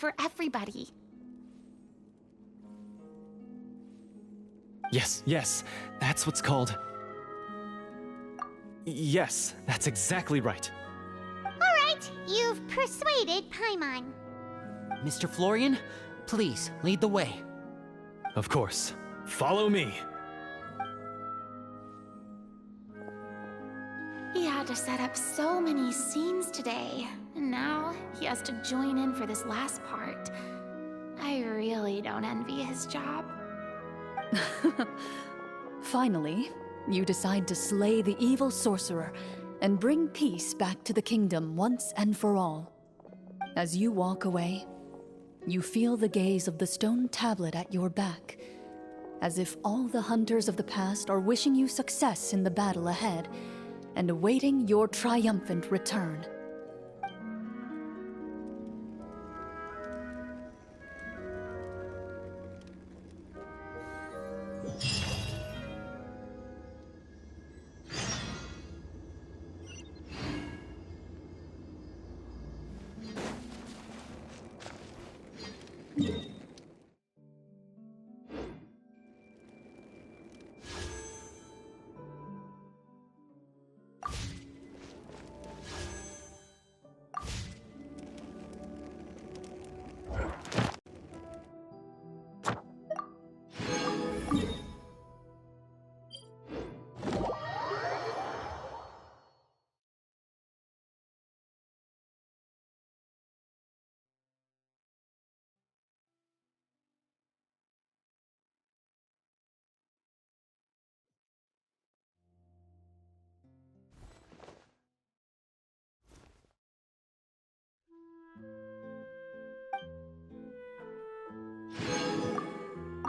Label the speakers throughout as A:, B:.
A: for everybody.
B: Yes, that's what's called... Yes, that's exactly right.
C: Alright, you've persuaded Paimon.
D: Mr. Florian, please lead the way.
B: Of course. Follow me.
A: He had to set up so many scenes today, and now he has to join in for this last part. I really don't envy his job.
E: Finally, you decide to slay the evil sorcerer and bring peace back to the kingdom once and for all. As you walk away, you feel the gaze of the stone tablet at your back, as if all the hunters of the past are wishing you success in the battle ahead and awaiting your triumphant return.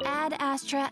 A: Ad Astra.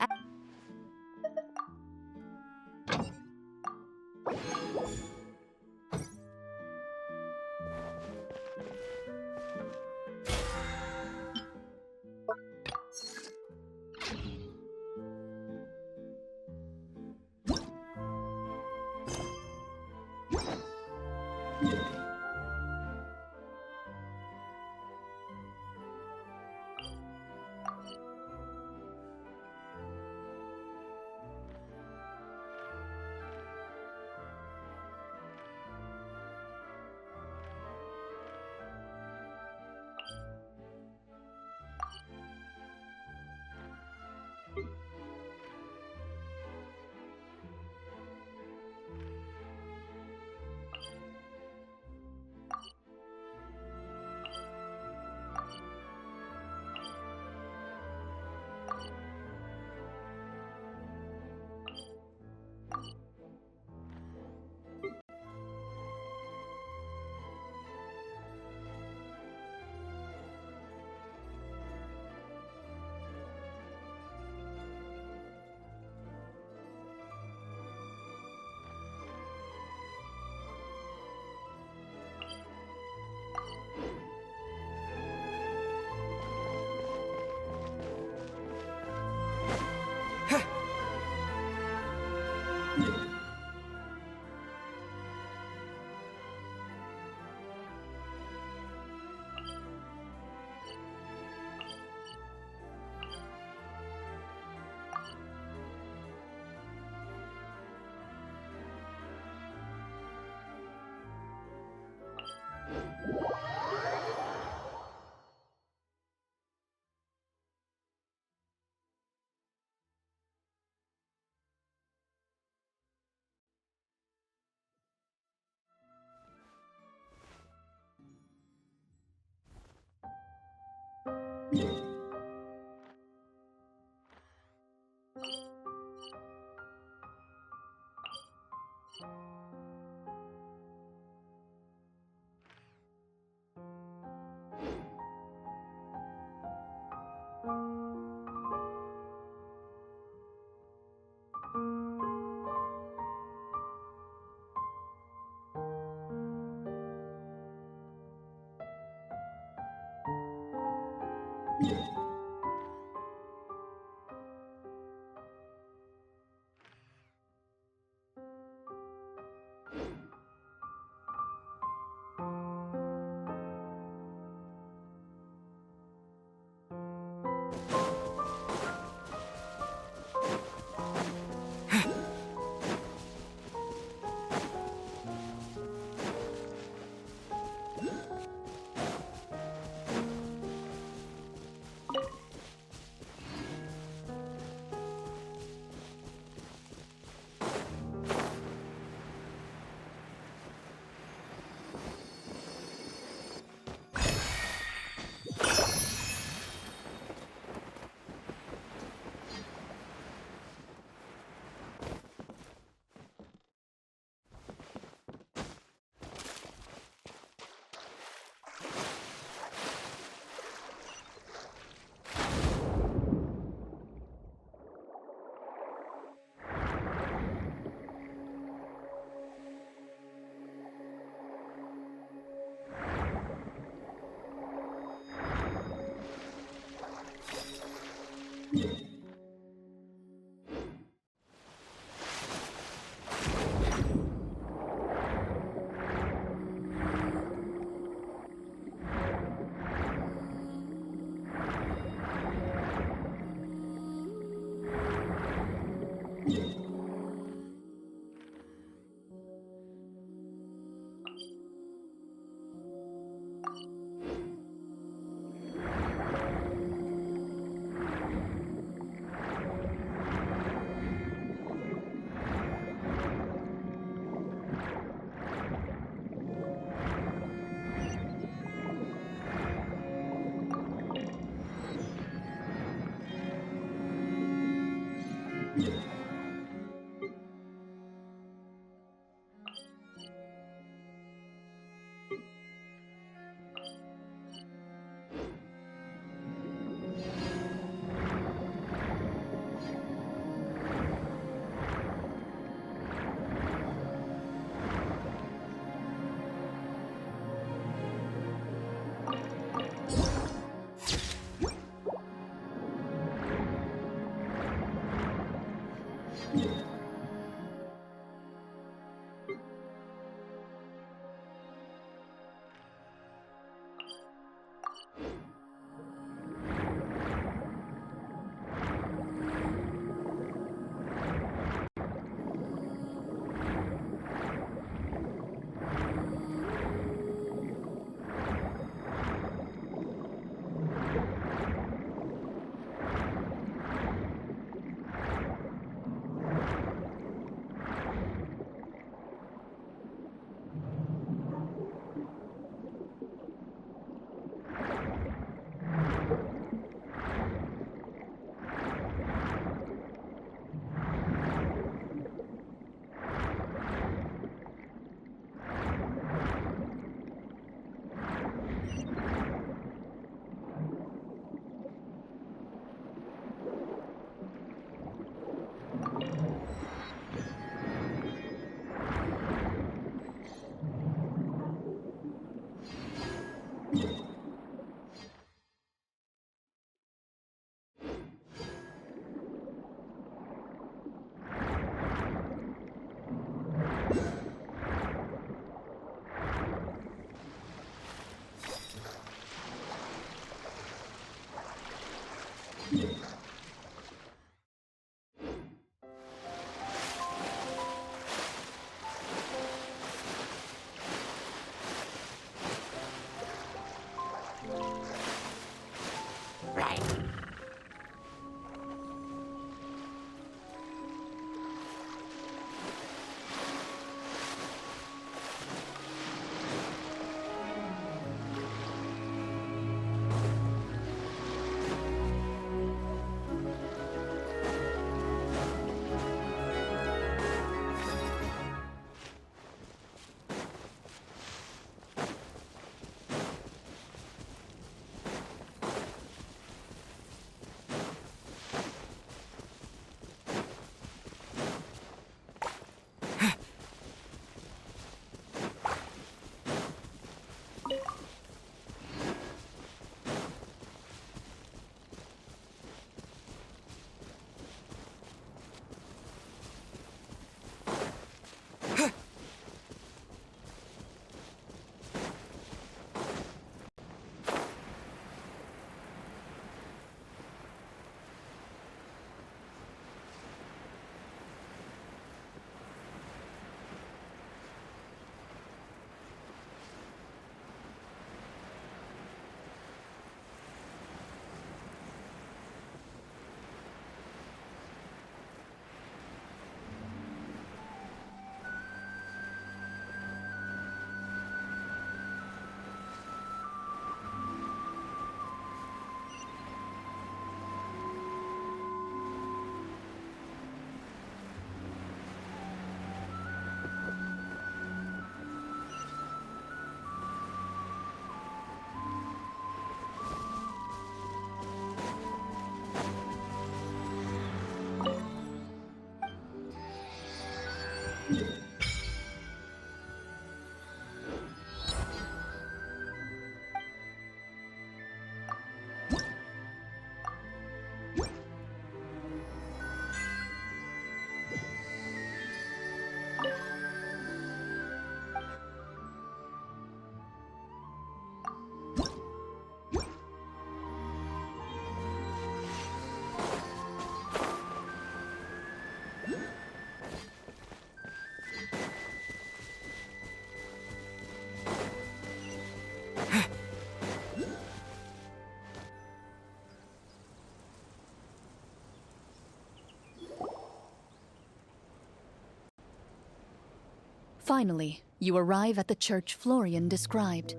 E: Finally, you arrive at the church Florian described.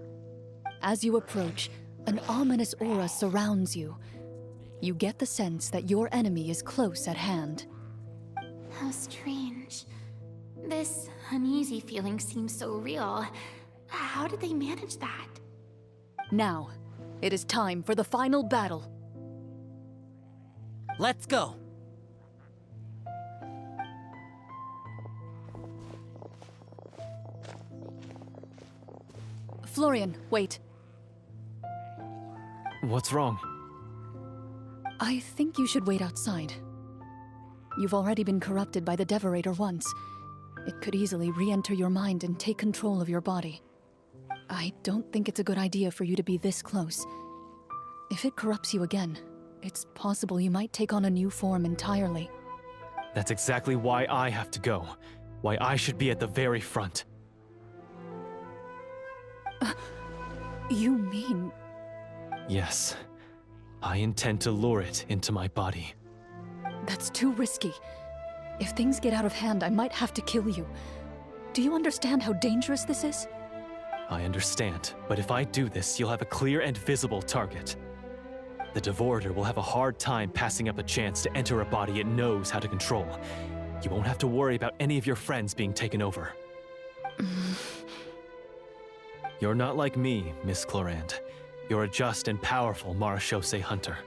E: As you approach, an ominous aura surrounds you. You get the sense that your enemy is close at hand.
A: How strange. This uneasy feeling seems so real. How did they manage that?
E: Now, it is time for the final battle.
D: Let's go.
E: Florian, wait.
B: What's wrong?
E: I think you should wait outside. You've already been corrupted by the Devorator once. It could easily re-enter your mind and take control of your body. I don't think it's a good idea for you to be this close. If it corrupts you again, it's possible you might take on a new form entirely.
B: That's exactly why I have to go. Why I should be at the very front.
E: You mean...
B: Yes. I intend to lure it into my body.
E: That's too risky. If things get out of hand, I might have to kill you. Do you understand how dangerous this is?
B: I understand, but if I do this, you'll have a clear and visible target. The Devorator will have a hard time passing up a chance to enter a body it knows how to control. You won't have to worry about any of your friends being taken over. You're not like me, Miss Clorand. You're a just and powerful Marechaussee hunter.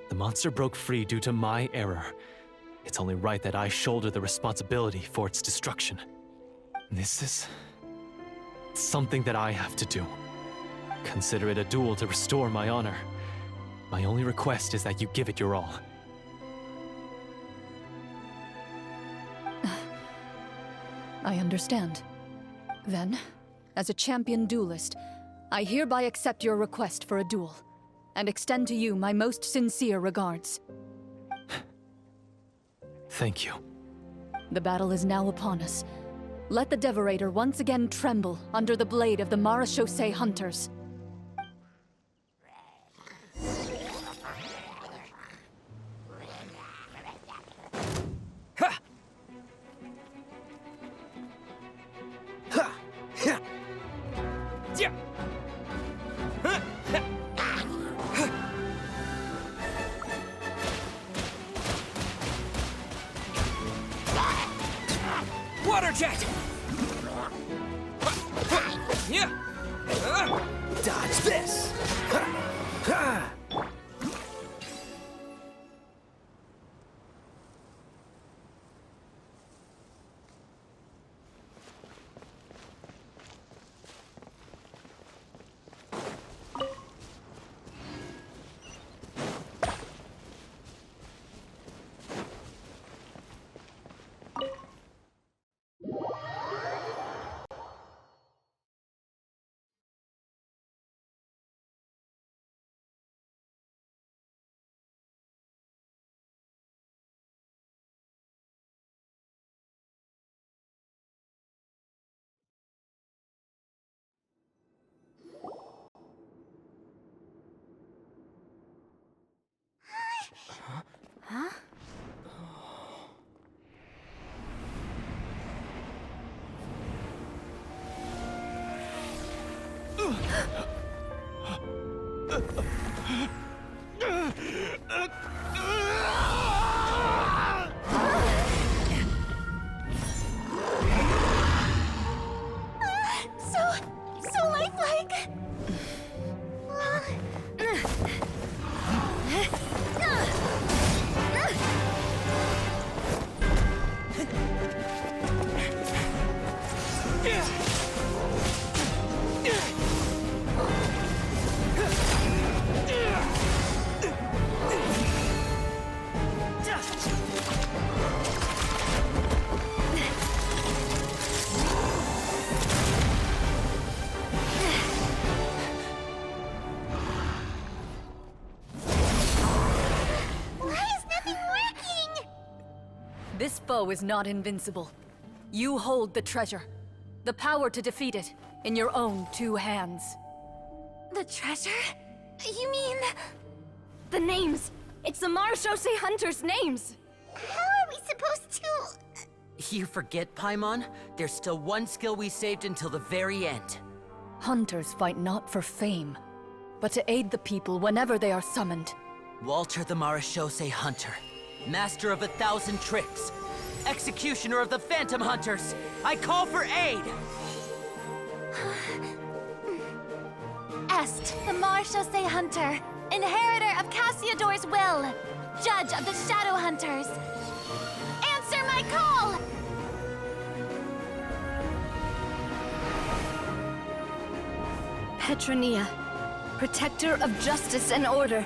B: The monster broke free due to my error. It's only right that I shoulder the responsibility for its destruction. This is... something that I have to do. Consider it a duel to restore my honor. My only request is that you give it your all.
E: I understand. Then, as a champion duelist, I hereby accept your request for a duel, and extend to you my most sincere regards.
B: Thank you.
E: The battle is now upon us. Let the Devorator once again tremble under the blade of the Marechaussee hunters.
F: Water jet! Dodge this!
A: Huh? So lifelike!
E: This foe is not invincible. You hold the treasure. The power to defeat it in your own 2 hands.
A: The treasure? You mean... the names! It's the Marechaussee hunters' names!
C: How are we supposed to...
D: You forget, Paimon? There's still one skill we saved until the very end.
E: Hunters fight not for fame, but to aid the people whenever they are summoned.
D: Walter the Marashose Hunter, master of 1,000 tricks, executioner of the Phantom Hunters, I call for aid!
A: Est, the Marshose Hunter, inheritor of Cassiodor's will, judge of the Shadow Hunters. Answer my call!
G: Petronia, protector of justice and order.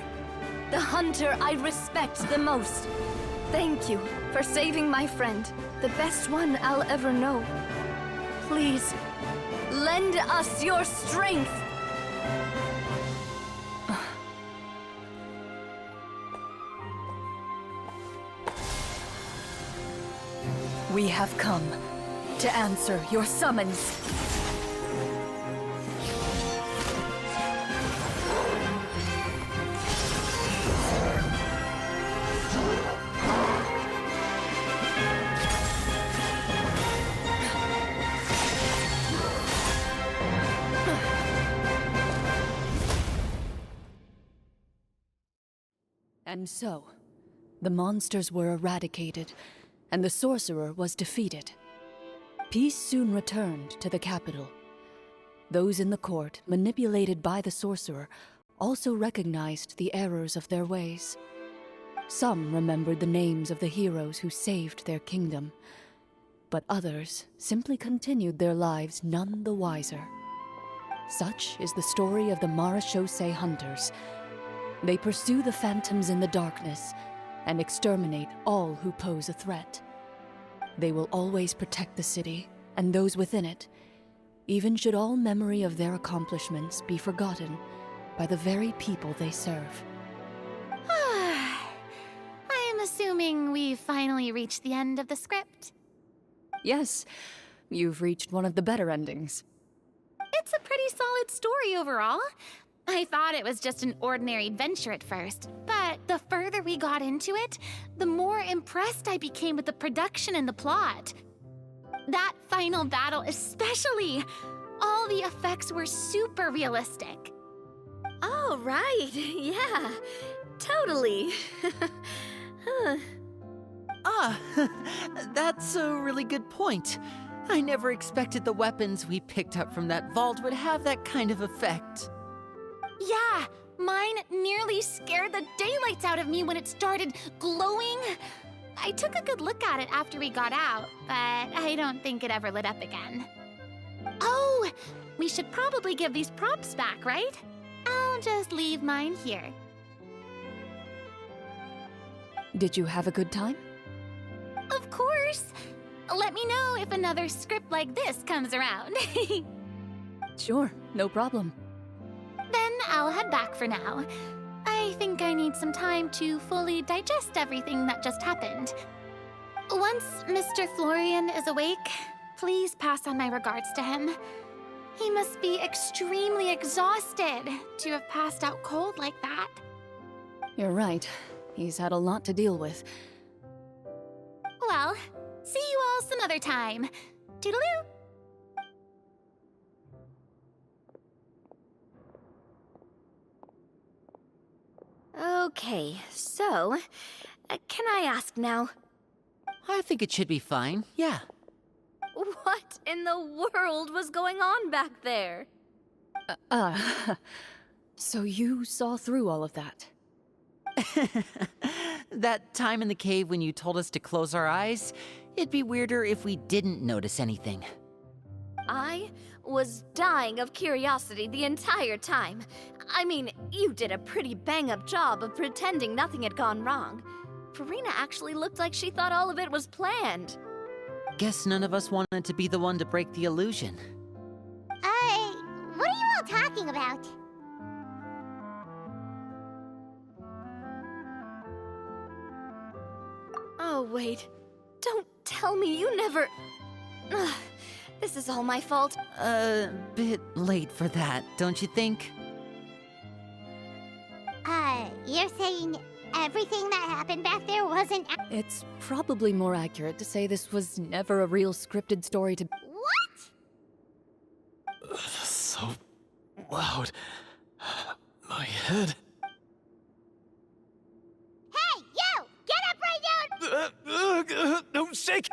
G: The hunter I respect the most. Thank you for saving my friend, the best one I'll ever know. Please, lend us your strength!
E: We have come to answer your summons. And so, the monsters were eradicated, and the sorcerer was defeated. Peace soon returned to the capital. Those in the court, manipulated by the sorcerer, also recognized the errors of their ways. Some remembered the names of the heroes who saved their kingdom, but others simply continued their lives none the wiser. Such is the story of the Marashose Hunters. They pursue the phantoms in the darkness and exterminate all who pose a threat. They will always protect the city and those within it, even should all memory of their accomplishments be forgotten by the very people they serve.
A: I am assuming we've finally reached the end of the script.
E: Yes, you've reached one of the better endings.
A: It's a pretty solid story overall. I thought it was just an ordinary adventure at first, but the further we got into it, the more impressed I became with the production and the plot. That final battle especially! All the effects were super realistic.
G: Oh, right. Yeah, totally.
D: That's a really good point. I never expected the weapons we picked up from that vault would have that kind of effect.
A: Yeah, mine nearly scared the daylights out of me when it started glowing. I took a good look at it after we got out, but I don't think it ever lit up again. Oh, we should probably give these props back, right? I'll just leave mine here.
E: Did you have a good time?
A: Of course. Let me know if another script like this comes around.
E: Sure, no problem.
A: Then I'll head back for now. I think I need some time to fully digest everything that just happened. Once Mr. Florian is awake, please pass on my regards to him. He must be extremely exhausted to have passed out cold like that.
E: You're right. He's had a lot to deal with.
A: Well, see you all some other time. Toodaloo!
G: Okay, so, can I ask now?
D: I think it should be fine, yeah.
G: What in the world was going on back there?
E: So you saw through all of that?
D: That time in the cave when you told us to close our eyes, it'd be weirder if we didn't notice anything.
G: I was dying of curiosity the entire time. I mean, you did a pretty bang-up job of pretending nothing had gone wrong. Farina actually looked like she thought all of it was planned.
D: Guess none of us wanted to be the one to break the illusion.
C: What are you all talking about?
G: Oh, wait. Don't tell me you never... Ugh, this is all my fault.
D: Bit late for that, don't you think?
C: You're saying everything that happened back there wasn't
E: It's probably more accurate to say this was never a real scripted story to.
C: What?
B: So loud. My head.
C: Hey, you! Get up right now!
B: No, shake!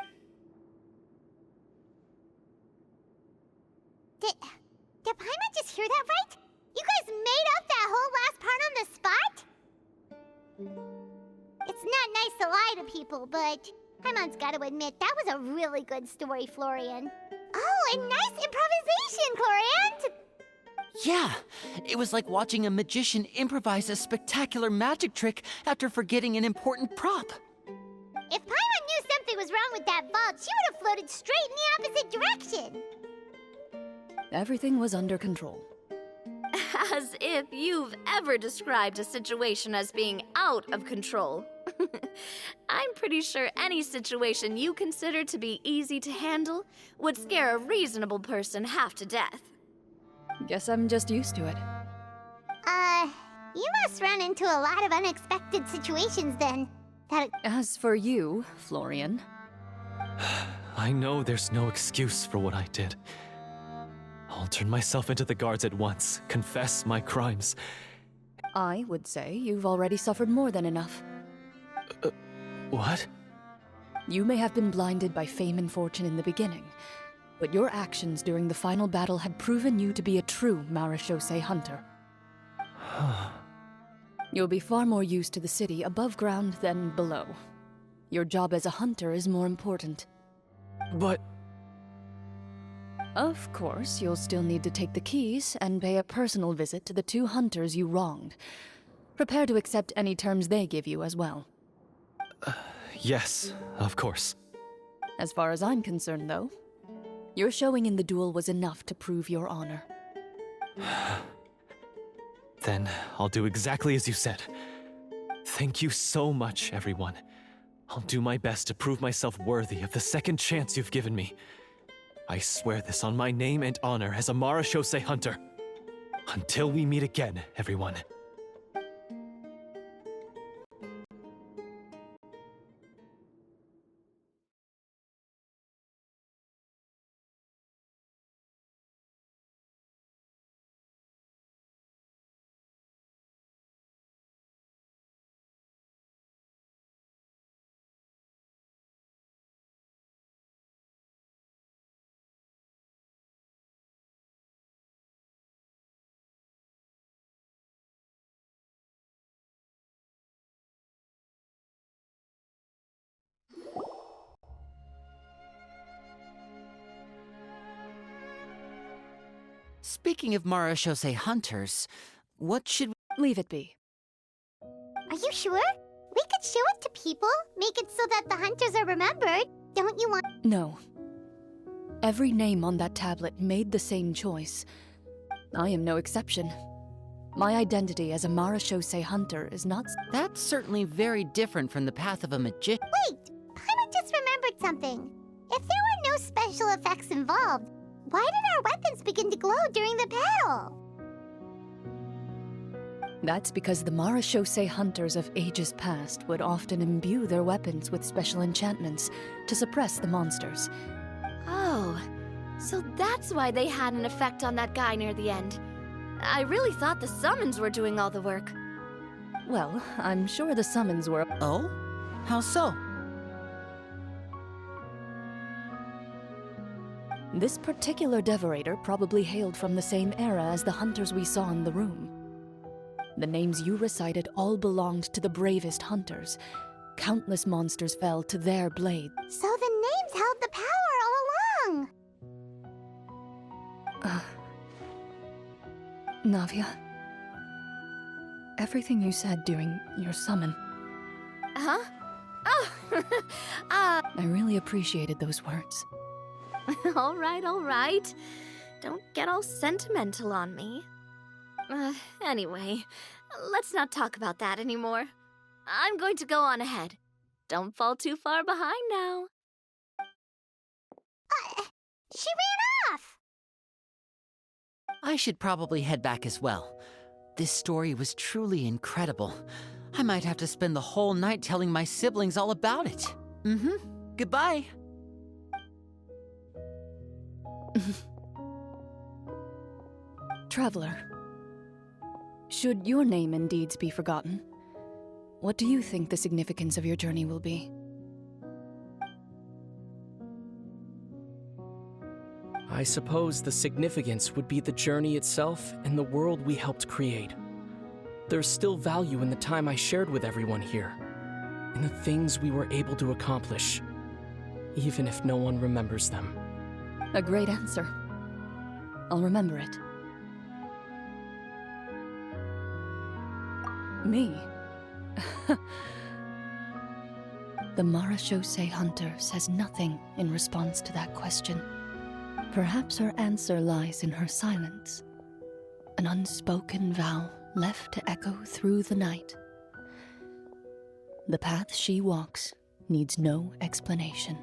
C: Did Paimon just hear that right? You guys made up that whole last part on the spot? It's not nice to lie to people, but Paimon's gotta admit, that was a really good story, Florian. Oh, and nice improvisation, Florian!
D: Yeah, it was like watching a magician improvise a spectacular magic trick after forgetting an important prop.
C: If Paimon knew something was wrong with that vault, she would have floated straight in the opposite direction.
E: Everything was under control.
G: As if you've ever described a situation as being out of control. I'm pretty sure any situation you consider to be easy to handle would scare a reasonable person half to death.
E: Guess I'm just used to it.
C: You must run into a lot of unexpected situations then.
E: As for you, Florian,
B: I know there's no excuse for what I did. I'll turn myself into the guards at once, confess my crimes.
E: I would say you've already suffered more than enough.
B: What?
E: You may have been blinded by fame and fortune in the beginning, but your actions during the final battle had proven you to be a true Marashosei hunter. You'll be far more used to the city above ground than below. Your job as a hunter is more important.
B: But...
E: Of course, you'll still need to take the keys and pay a personal visit to the 2 hunters you wronged. Prepare to accept any terms they give you as well.
B: Yes, of course.
E: As far as I'm concerned, though, your showing in the duel was enough to prove your honor.
B: Then I'll do exactly as you said. Thank you so much, everyone. I'll do my best to prove myself worthy of the second chance you've given me. I swear this on my name and honor as a Marashosei hunter. Until we meet again, everyone.
D: Speaking of Marashosei hunters, what should
E: Leave it be.
C: Are you sure? We could show it to people, make it so that the hunters are remembered. Don't you want...
E: No. Every name on that tablet made the same choice. I am no exception. My identity as a Marashosei hunter is not...
D: That's certainly very different from the path of a magician.
C: Wait! Paimon just remembered something. If there were no special effects involved, why did our weapons begin to glow during the battle?
E: That's because the Marashosei hunters of ages past would often imbue their weapons with special enchantments to suppress the monsters.
G: Oh, so that's why they had an effect on that guy near the end. I really thought the summons were doing all the work.
E: Well, I'm sure the summons were...
D: Oh? How so?
E: This particular devorator probably hailed from the same era as the hunters we saw in the room. The names you recited all belonged to the bravest hunters. Countless monsters fell to their blade.
C: So the names held the power all along!
E: Navia, everything you said during your summon,
G: Huh? Oh,
E: I really appreciated those words.
G: all right. Don't get all sentimental on me. Anyway, let's not talk about that anymore. I'm going to go on ahead. Don't fall too far behind now.
C: She ran off!
D: I should probably head back as well. This story was truly incredible. I might have to spend the whole night telling my siblings all about it. Goodbye.
E: Traveler, should your name and deeds be forgotten, what do you think the significance of your journey will be?
F: I suppose the significance would be the journey itself and the world we helped create. There's still value in the time I shared with everyone here, in the things we were able to accomplish, even if no one remembers them.
E: A great answer. I'll remember it. Me? The Marechaussee Hunter says nothing in response to that question. Perhaps her answer lies in her silence. An unspoken vow left to echo through the night. The path she walks needs no explanation.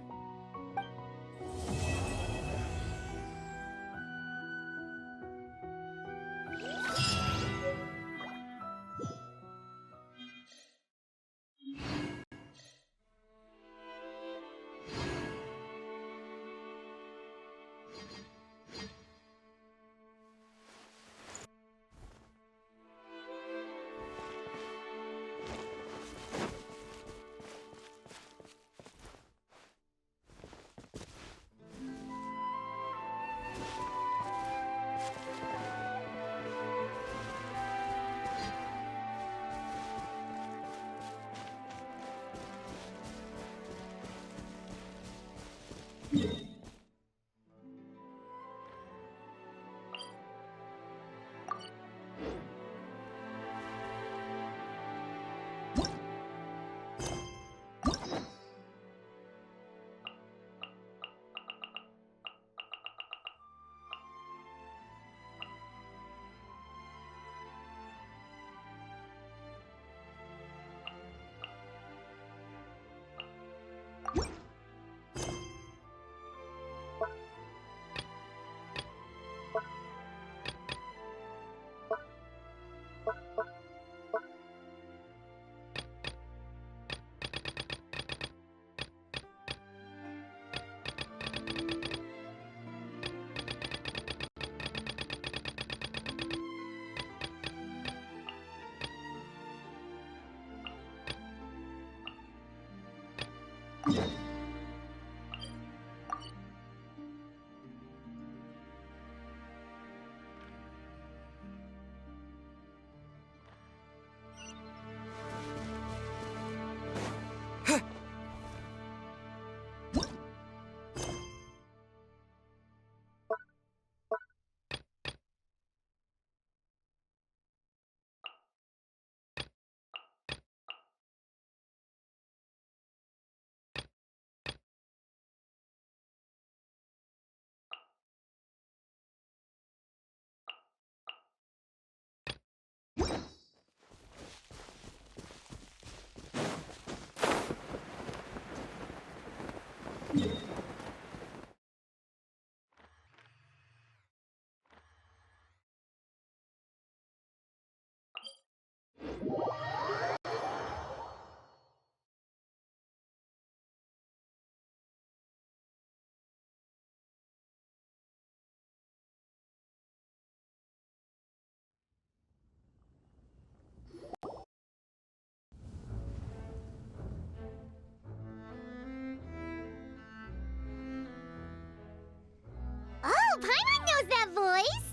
C: Oh, Paimon knows that voice!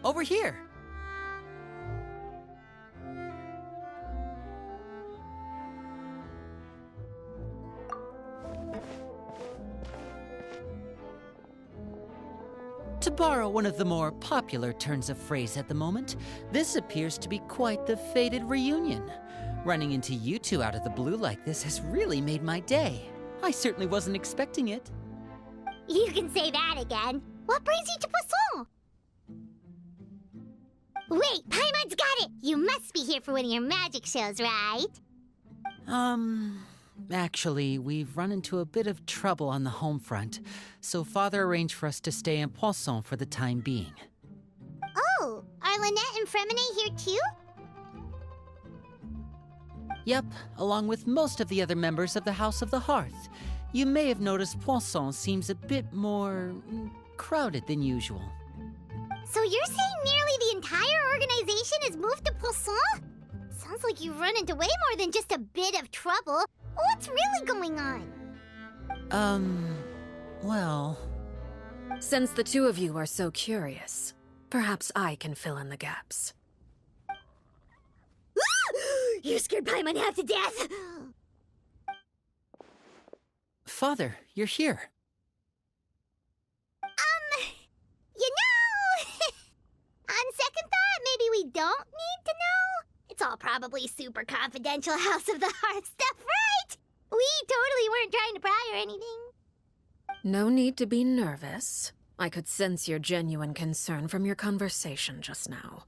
D: Over here. To borrow one of the more popular turns of phrase at the moment, this appears to be quite the fated reunion. Running into you two out of the blue like this has really made my day. I certainly wasn't expecting it.
C: You can say that again. What brings you to Poisson? Wait, Paimon's got it! You must be here for one of your magic shows, right?
D: Actually, we've run into a bit of trouble on the home front, so Father arranged for us to stay in Poisson for the time being.
C: Oh, are Are Lynette and Fremine here too?
D: Yep, along with most of the other members of the House of the Hearth. You may have noticed Poisson seems a bit more crowded than usual.
C: So you're saying nearly the entire organization has moved to Poisson? Sounds like you've run into way more than just a bit of trouble. What's really going on?
D: Well...
H: Since the two of you are so curious, perhaps I can fill in the gaps.
C: You scared Paimon half to death!
D: Father, you're here.
C: You know... On second thought, maybe we don't need to know? It's all probably super confidential House of the Hearth stuff, right? We totally weren't trying to pry or anything.
H: No need to be nervous. I could sense your genuine concern from your conversation just now.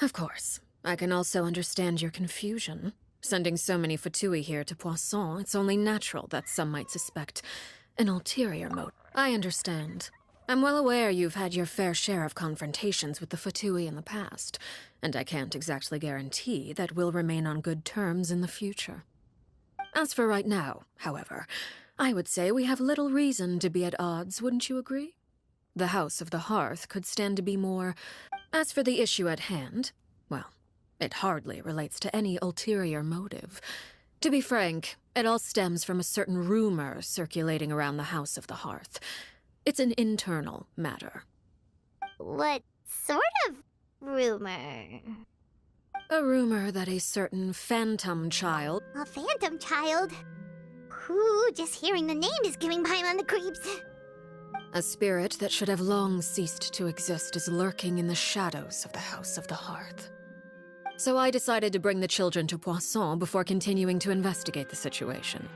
H: Of course, I can also understand your confusion. Sending so many Fatui here to Poisson, it's only natural that some might suspect an ulterior motive. I understand. I'm well aware you've had your fair share of confrontations with the Fatui in the past, and I can't exactly guarantee that we'll remain on good terms in the future. As for right now, however, I would say we have little reason to be at odds, wouldn't you agree? The House of the Hearth could stand to be more... As for the issue at hand, well, it hardly relates to any ulterior motive. To be frank, it all stems from a certain rumor circulating around the House of the Hearth. It's an internal matter.
C: What sort of rumor?
H: A rumor that a certain phantom child...
C: A phantom child? Ooh, just hearing the name is giving Paimon the creeps.
H: A spirit that should have long ceased to exist is lurking in the shadows of the House of the Hearth. So I decided to bring the children to Poisson before continuing to investigate the situation.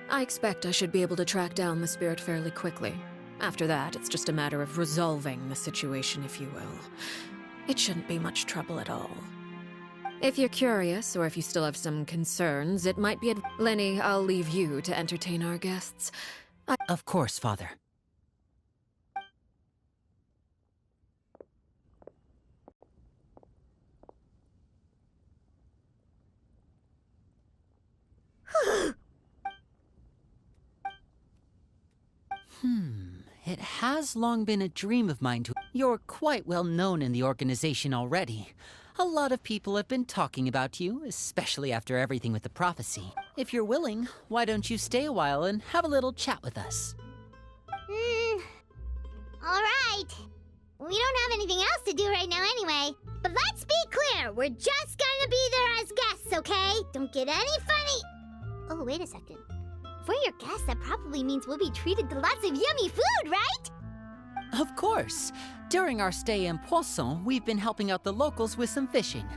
H: I expect I should be able to track down the spirit fairly quickly. After that, it's just a matter of resolving the situation, if you will. It shouldn't be much trouble at all. If you're curious, or if you still have some concerns, it might be Lenny, I'll leave you to entertain our guests.
D: Of course, Father. It has long been a dream of mine to... You're quite well known in the organization already. A lot of people have been talking about you, especially after everything with the prophecy. If you're willing, why don't you stay a while and have a little chat with us?
C: Alright. We don't have anything else to do right now anyway. But let's be clear, we're just gonna be there as guests, okay? Don't get any funny... Oh, wait a second. If we're your guests, that probably means we'll be treated to lots of yummy food, right?
D: Of course. During our stay in Poisson, we've been helping out the locals with some fishing.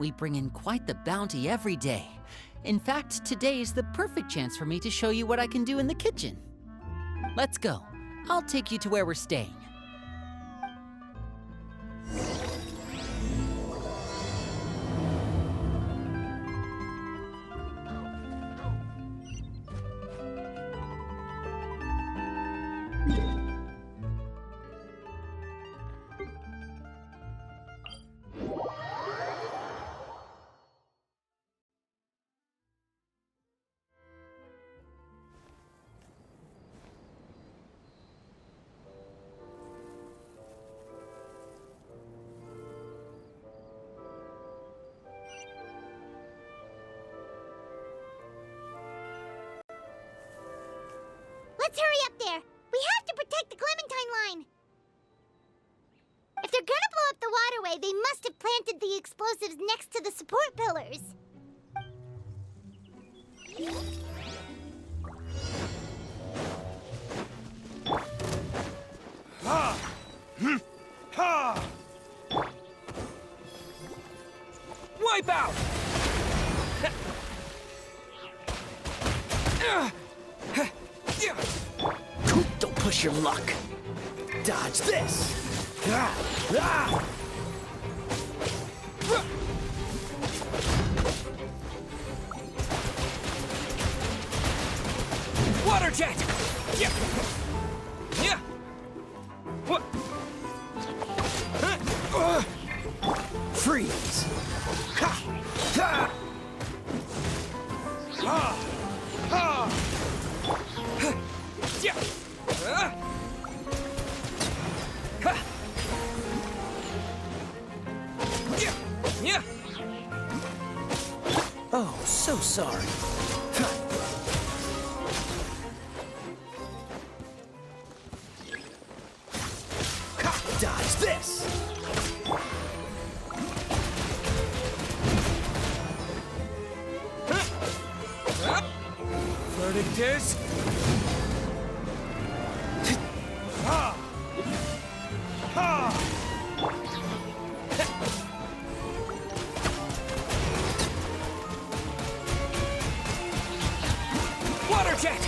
D: We bring in quite the bounty every day. In fact, today is the perfect chance for me to show you what I can do in the kitchen. Let's go. I'll take you to where we're staying.
C: Let's hurry up there. We have to protect the Clementine line. If they're gonna blow up the waterway, they must have planted the explosives next to the support pillars.
F: Wipe out!
I: Don't push your luck. Dodge this.
F: Water jet! Yeah. Yeah. What?
I: freeze! Ha! Ha! Ha! Ha! Yeah! Ha! Yeah! Yeah! Oh, so sorry. Dodge this! Flirting disc! Ha! Ha! Water jet!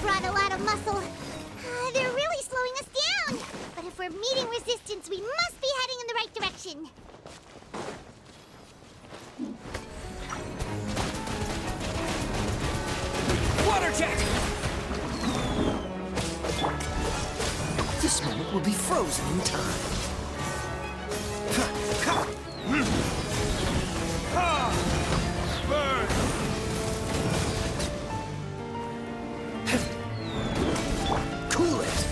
C: Brought a lot of muscle. They're really slowing us down. But if we're meeting resistance, we must be heading in the right direction.
I: Water jet! This moment will be frozen in time. Burn! Cool it!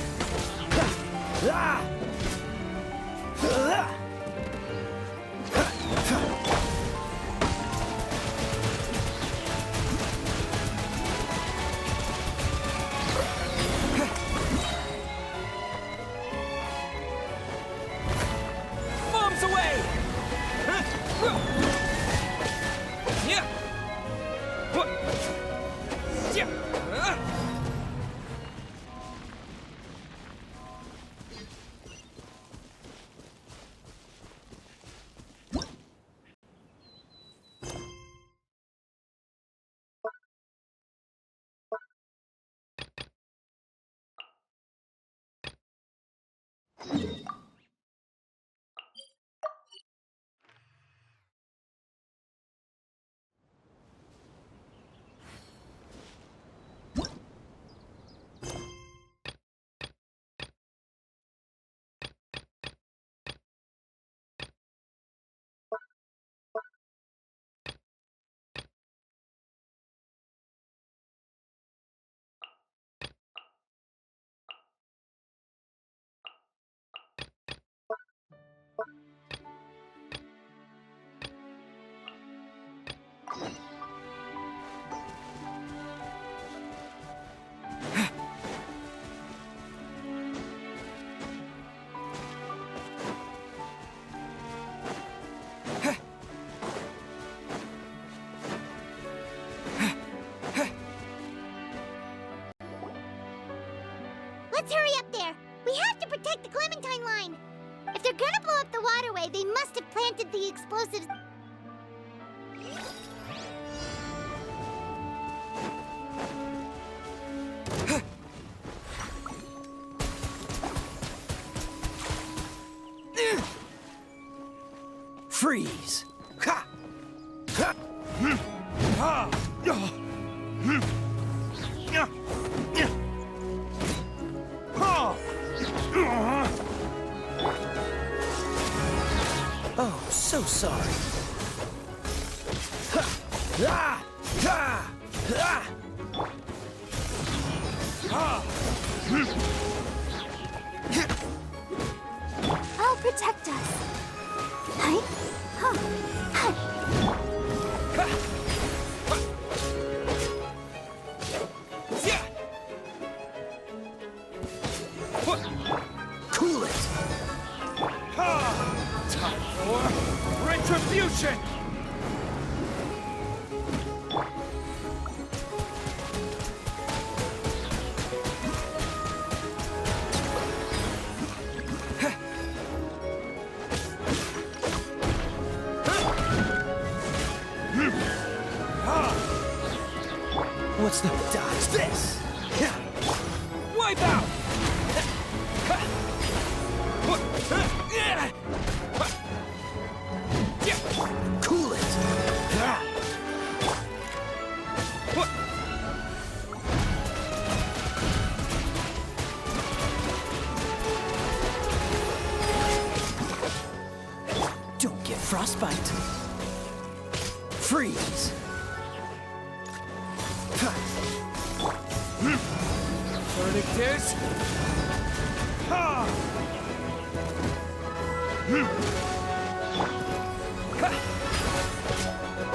I: Bombs away! Yeah! What? Yeah!
C: Let's hurry up there. We have to protect the Clementine line. If they're gonna blow up the waterway, they must have planted the explosives.
I: Freeze! Ha! Ha! Ha! Oh, so sorry. Ha! Ha! Ha! Ha!
C: I'll protect us. Hi. Huh. Hi.
I: Cool it! Time for retribution! What's the... Dodge this!
F: Wipe out!
I: Cool it! Don't get frostbite. Freeze!
F: Verdict is...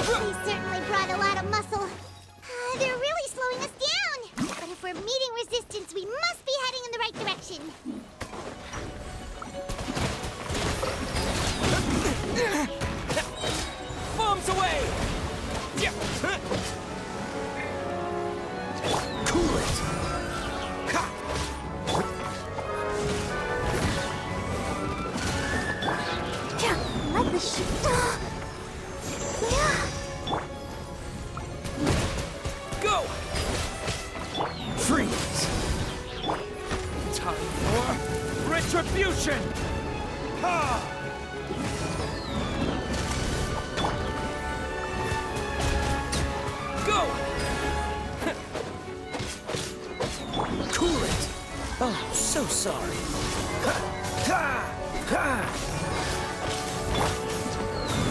C: They certainly brought a lot of muscle. They're really slowing us down. But if we're meeting resistance, we must be heading in the right direction.
F: Bombs away!
I: Cool it!
C: Yeah, like the shit.
F: Go!
I: Freeze!
F: Time for retribution! Ha! Go!
I: Cool it! Oh, so sorry.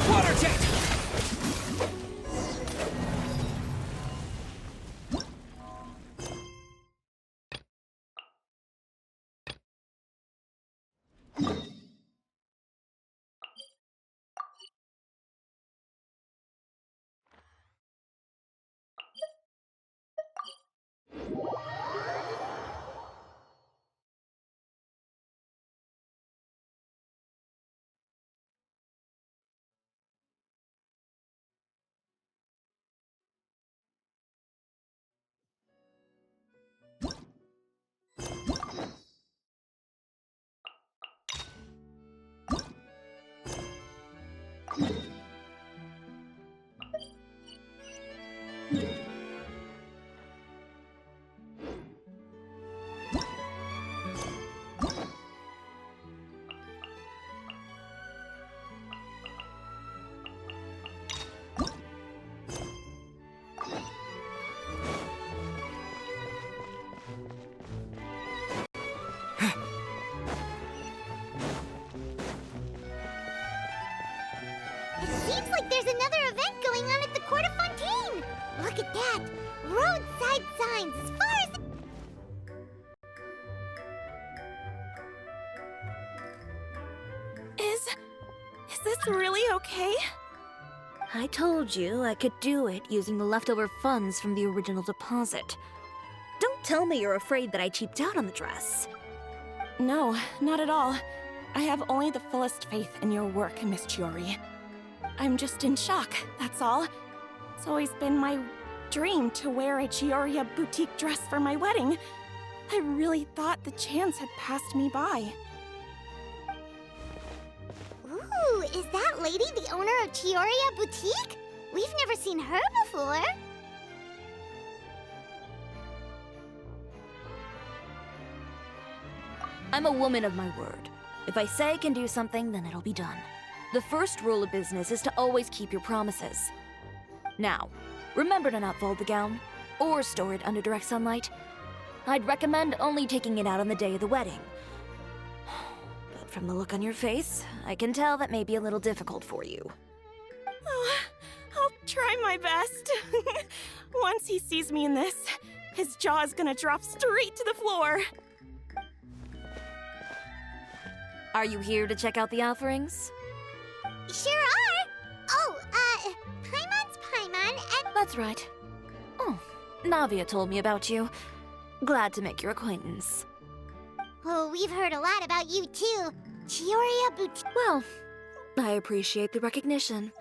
F: Water jet!
C: Seems like there's another event going on at the Court of Fontaine. Look at that. Roadside signs as far as...
J: Is this really okay? I told you I could do it using the leftover funds from the original deposit. Don't tell me you're afraid that I cheaped out on the dress.
K: No, not at all. I have only the fullest faith in your work, Miss Chiori. I'm just in shock, that's all. It's always been my dream to wear a Chioria boutique dress for my wedding. I really thought the chance had passed me by.
C: Ooh, is that lady the owner of Chioria Boutique? We've never seen her before.
J: I'm a woman of my word. If I say I can do something, then it'll be done. The first rule of business is to always keep your promises. Now, remember to not fold the gown, or store it under direct sunlight. I'd recommend only taking it out on the day of the wedding. But from the look on your face, I can tell that may be a little difficult for you.
K: Oh, I'll try my best. Once he sees me in this, his jaw's gonna drop straight to the floor.
J: Are you here to check out the offerings?
C: Sure are. Oh, Paimon's Paimon and...
J: That's right. Oh, Navia told me about you. Glad to make your acquaintance.
C: Oh, we've heard a lot about you too. Chioria Boutique.
J: Well, I appreciate the recognition.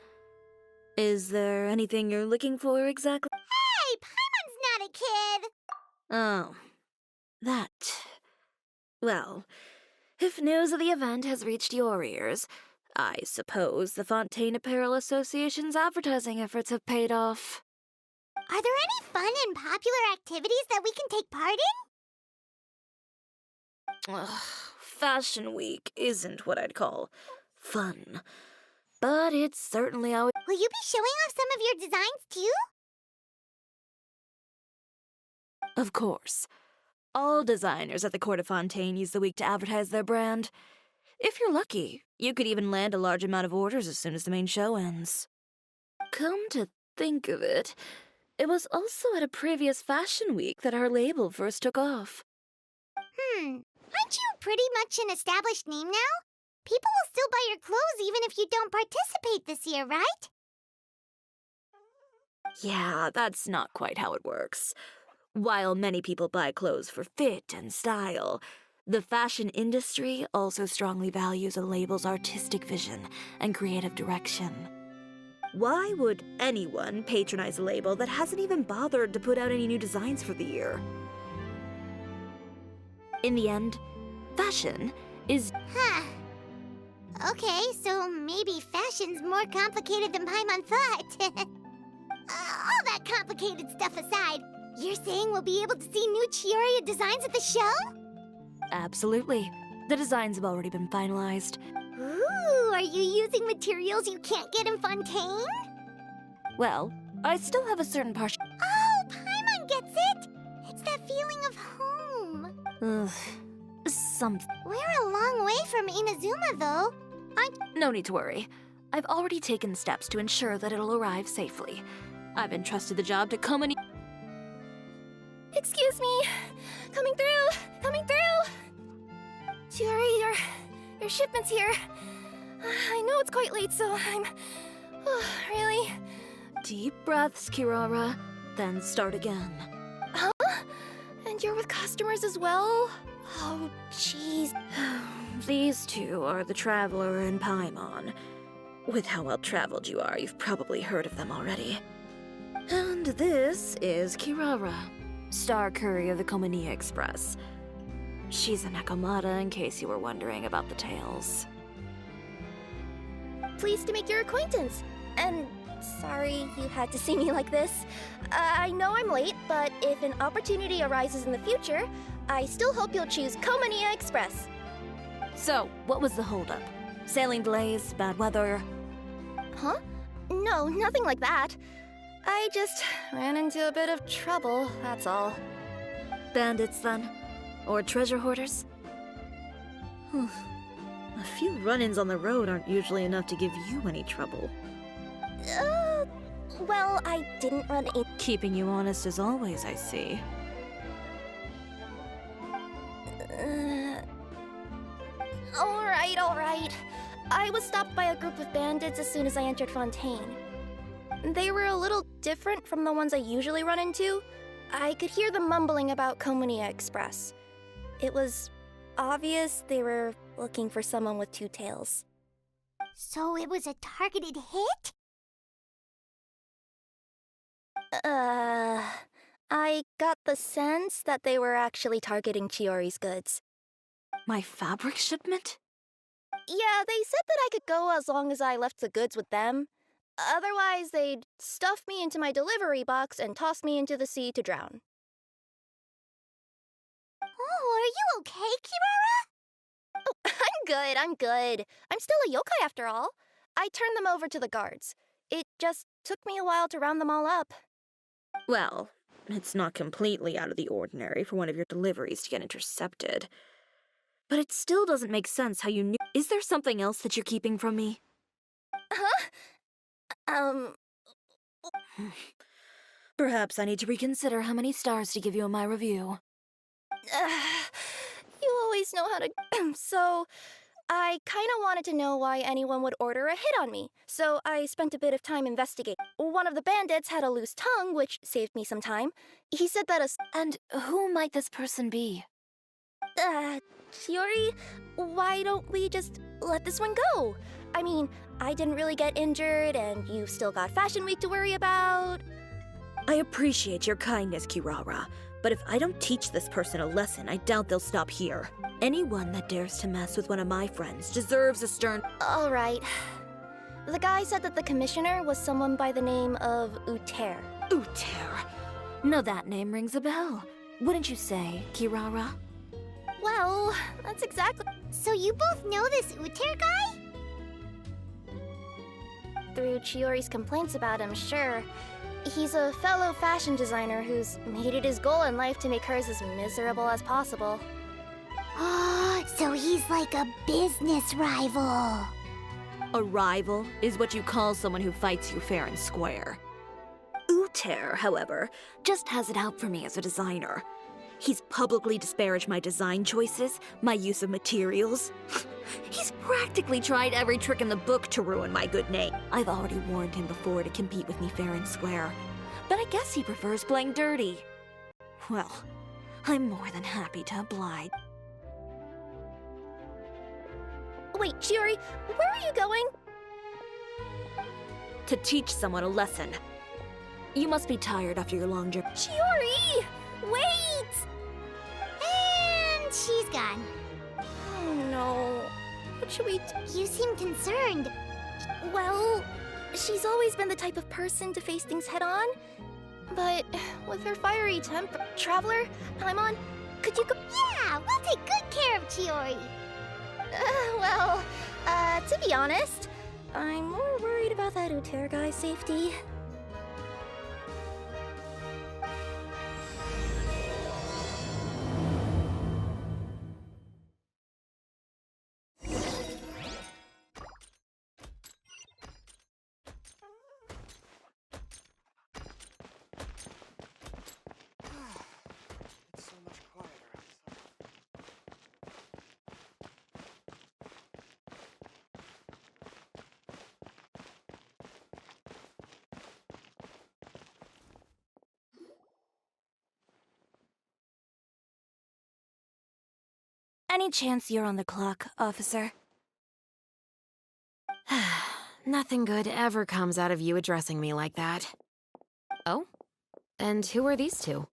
J: Is there anything you're looking for exactly?
C: Hey, Paimon's not a kid.
J: Oh, that. Well, if news of the event has reached your ears, I suppose the Fontaine Apparel Association's advertising efforts have paid off.
C: Are there any fun and popular activities that we can take part in?
J: Ugh, Fashion Week isn't what I'd call fun. But it's certainly always...
C: Will you be showing off some of your designs too?
J: Of course. All designers at the Court of Fontaine use the week to advertise their brand. If you're lucky, you could even land a large amount of orders as soon as the main show ends. Come to think of it, it was also at a previous Fashion Week that our label first took off.
C: Aren't you pretty much an established name now? People will still buy your clothes even if you don't participate this year, right?
J: Yeah, that's not quite how it works. While many people buy clothes for fit and style, the fashion industry also strongly values a label's artistic vision and creative direction. Why would anyone patronize a label that hasn't even bothered to put out any new designs for the year? In the end, fashion is...
C: Huh. Okay, so maybe fashion's more complicated than Paimon thought. All that complicated stuff aside, you're saying we'll be able to see new Chioria designs at the show?
J: Absolutely. The designs have already been finalized.
C: Ooh, are you using materials you can't get in Fontaine?
J: Well, I still have a certain partial...
C: Oh, Paimon gets it! It's that feeling of home. We're a long way from Inazuma, though.
J: No need to worry. I've already taken steps to ensure that it'll arrive safely. I've entrusted the job to Komani...
K: Excuse me. Coming through. Coming through. Chiori, your shipment's here. I know it's quite late, so I'm... really?
J: Deep breaths, Kirara. Then start again.
K: Huh? And you're with customers as well? Oh, jeez.
J: These two are the Traveler and Paimon. With how well-traveled you are, you've probably heard of them already. And this is Kirara, Star Courier of the Komani Express. She's a Nakamata, in case you were wondering about the tales.
K: Pleased to make your acquaintance. And sorry you had to see me like this. I know I'm late, but if an opportunity arises in the future, I still hope you'll choose Komani Express.
J: So, what was the holdup? Sailing delays, bad weather?
K: Huh? No, nothing like that. I just ran into a bit of trouble, that's all.
J: Bandits, then? Or treasure hoarders? A few run-ins on the road aren't usually enough to give you any trouble.
K: Well, I didn't run in...
J: Keeping you honest as always, I see.
K: Alright. I was stopped by a group of bandits as soon as I entered Fontaine. They were a little different from the ones I usually run into. I could hear them mumbling about Komani Express. It was obvious they were looking for someone with two tails.
C: So it was a targeted hit?
K: I got the sense that they were actually targeting Chiori's goods.
J: My fabric shipment?
K: Yeah, they said that I could go as long as I left the goods with them. Otherwise, they'd stuff me into my delivery box and toss me into the sea to drown.
C: Oh, are you okay, Kirara?
K: Oh, I'm good. I'm still a yokai after all. I turned them over to the guards. It just took me a while to round them all up.
J: Well, it's not completely out of the ordinary for one of your deliveries to get intercepted. But it still doesn't make sense how you knew. Is there something else that you're keeping from me?
K: Huh?
J: Perhaps I need to reconsider how many stars to give you in my review.
K: You always know how to... So, I kinda wanted to know why anyone would order a hit on me, so I spent a bit of time investigating. One of the bandits had a loose tongue, which saved me some time. He said that
J: And who might this person be?
K: Chiori, why don't we just let this one go? I mean, I didn't really get injured, and you've still got Fashion Week to worry about.
J: I appreciate your kindness, Kirara, but if I don't teach this person a lesson, I doubt they'll stop here. Anyone that dares to mess with one of my friends deserves a stern...
K: All right. The guy said that the commissioner was someone by the name of Uter.
J: Uter. Now that name rings a bell. Wouldn't you say, Kirara?
C: Well, that's exactly... So you both know this Uter guy?
L: Through Chiori's complaints about him, sure. He's a fellow fashion designer who's made it his goal in life to make hers as miserable as possible.
C: Oh, so he's like a business rival.
J: A rival is what you call someone who fights you fair and square. Uter, however, just has it out for me as a designer. He's publicly disparaged my design choices, my use of materials. He's practically tried every trick in the book to ruin my good name. I've already warned him before to compete with me fair and square, but I guess he prefers playing dirty. Well, I'm more than happy to oblige.
L: Wait, Chiori, where are you going?
J: To teach someone a lesson. You must be tired after your long journey.
L: Chiori! Wait!
C: And she's gone.
L: Oh no. What should we do?
C: You seem concerned.
L: Well, she's always been the type of person to face things head on. But with her fiery temper... Traveler, Paimon, could you go...
C: Yeah, we'll take good care of Chiori.
L: To be honest, I'm more worried about that Uter guy's safety.
I: It's so much quieter outside.
J: Any chance you're on the clock, officer?
M: Nothing good ever comes out of you addressing me like that. Oh? And who are these two?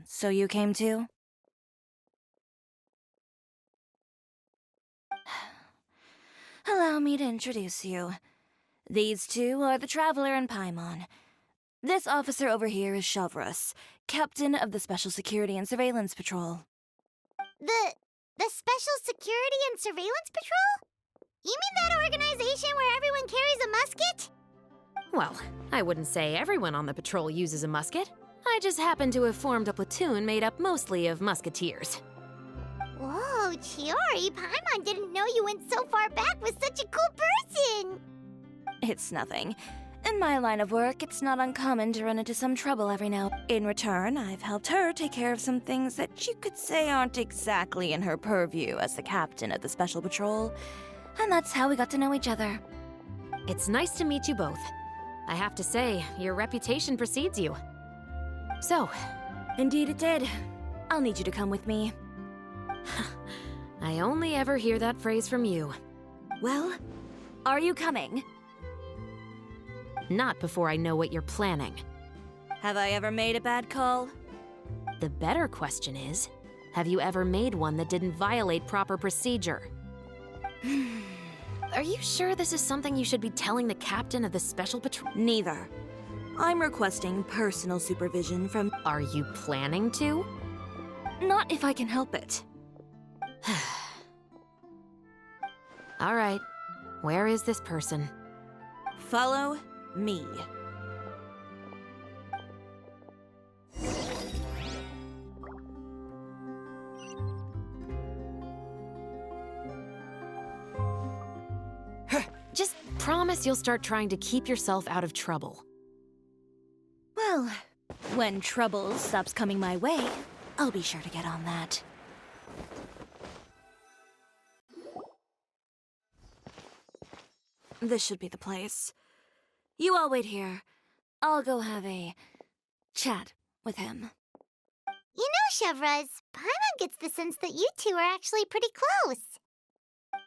J: So you came too? Allow me to introduce you. These two are the Traveler and Paimon. This officer over here is Shavras, captain of the Special Security and Surveillance Patrol.
C: The Special Security and Surveillance Patrol? You mean that organization where everyone carries a musket?
M: Well, I wouldn't say everyone on the patrol uses a musket. I just happen to have formed a platoon made up mostly of musketeers.
C: Whoa, Chiori, Paimon didn't know you went so far back with such a cool person!
J: It's nothing. In my line of work, it's not uncommon to run into some trouble every now. In return, I've helped her take care of some things that you could say aren't exactly in her purview as the captain of the Special Patrol. And that's how we got to know each other.
M: It's nice to meet you both. I have to say, your reputation precedes you. So,
J: Indeed it did. I'll need you to come with me.
M: I only ever hear that phrase from you.
J: Well, are you coming?
M: Not before I know what you're planning.
J: Have I ever made a bad call?
M: The better question is, have you ever made one that didn't violate proper procedure? Are you sure this is something you should be telling the captain of the Special Patrol?
J: Neither. I'm requesting personal supervision from...
M: Are you planning to?
J: Not if I can help it.
M: All right. Where is this person?
J: Follow me.
M: Just promise you'll start trying to keep yourself out of trouble.
J: Well, when trouble stops coming my way, I'll be sure to get on that. This should be the place. You all wait here. I'll go have a chat with him.
C: You know, Shavras, Paimon gets the sense that you two are actually pretty close.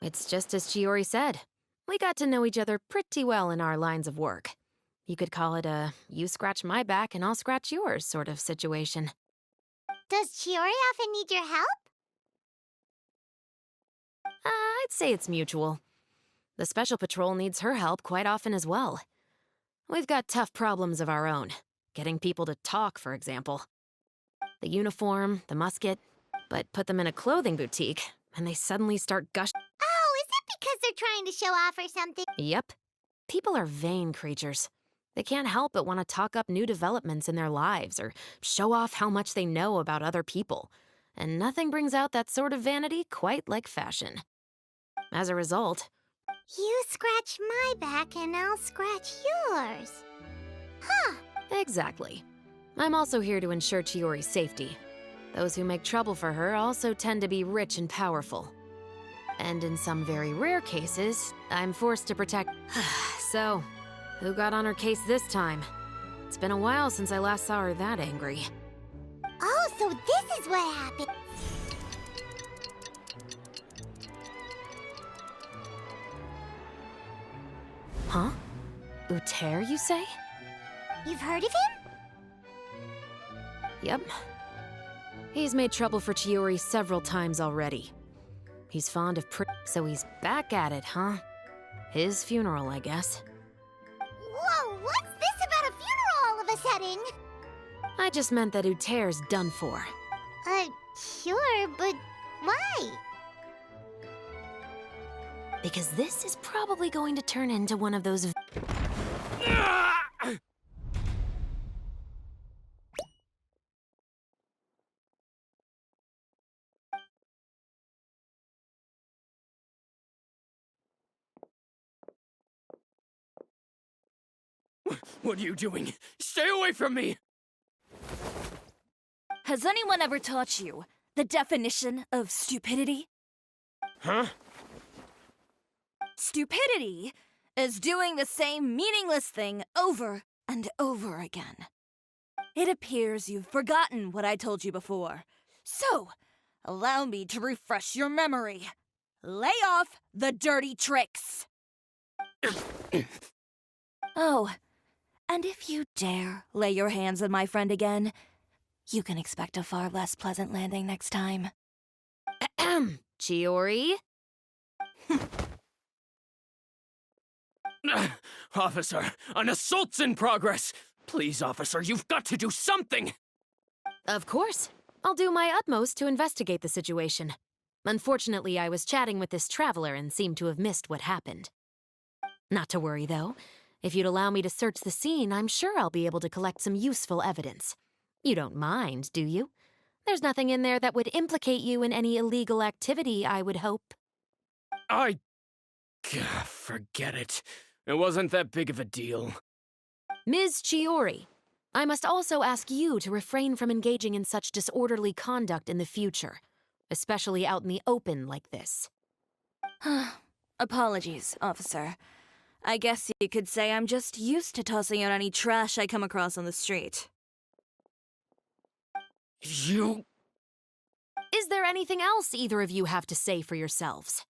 M: It's just as Chiori said. We got to know each other pretty well in our lines of work. You could call it a you scratch my back and I'll scratch yours sort of situation.
C: Does Chiori often need your help?
M: I'd say it's mutual. The Special Patrol needs her help quite often as well. We've got tough problems of our own. Getting people to talk, for example. The uniform, the musket, but put them in a clothing boutique, and they suddenly start gushing.
C: Oh, is it because they're trying to show off or something?
M: Yep. People are vain creatures. They can't help but want to talk up new developments in their lives or show off how much they know about other people. And nothing brings out that sort of vanity quite like fashion. As a result...
C: You scratch my back and I'll scratch yours. Huh.
M: Exactly. I'm also here to ensure Chiori's safety. Those who make trouble for her also tend to be rich and powerful. And in some very rare cases, I'm forced to protect... So, who got on her case this time? It's been a while since I last saw her that angry.
C: Oh, so this is what happened.
M: Huh? Uter, you say?
C: You've heard of him?
M: Yep. He's made trouble for Chiori several times already. He's fond of so he's back at it, huh? His funeral, I guess.
C: Whoa, what's this about a funeral all of a sudden?
M: I just meant that Uter's done for.
C: Sure, but why?
M: Because this is probably going to turn into one of those...
I: What are you doing? Stay away from me!
J: Has anyone ever taught you the definition of stupidity?
I: Huh?
J: Stupidity is doing the same meaningless thing over and over again. It appears you've forgotten what I told you before. So, allow me to refresh your memory. Lay off the dirty tricks! Oh, and if you dare lay your hands on my friend again, you can expect a far less pleasant landing next time.
M: Chiori?
I: Officer, an assault's in progress! Please, officer, you've got to do something!
M: Of course. I'll do my utmost to investigate the situation. Unfortunately, I was chatting with this traveler and seemed to have missed what happened. Not to worry, though. If you'd allow me to search the scene, I'm sure I'll be able to collect some useful evidence. You don't mind, do you? There's nothing in there that would implicate you in any illegal activity, I would hope.
I: Forget it. It wasn't that big of a deal.
M: Ms. Chiori, I must also ask you to refrain from engaging in such disorderly conduct in the future, especially out in the open like this.
J: Apologies, officer. I guess you could say I'm just used to tossing out any trash I come across on the street.
I: You...
M: Is there anything else either of you have to say for yourselves?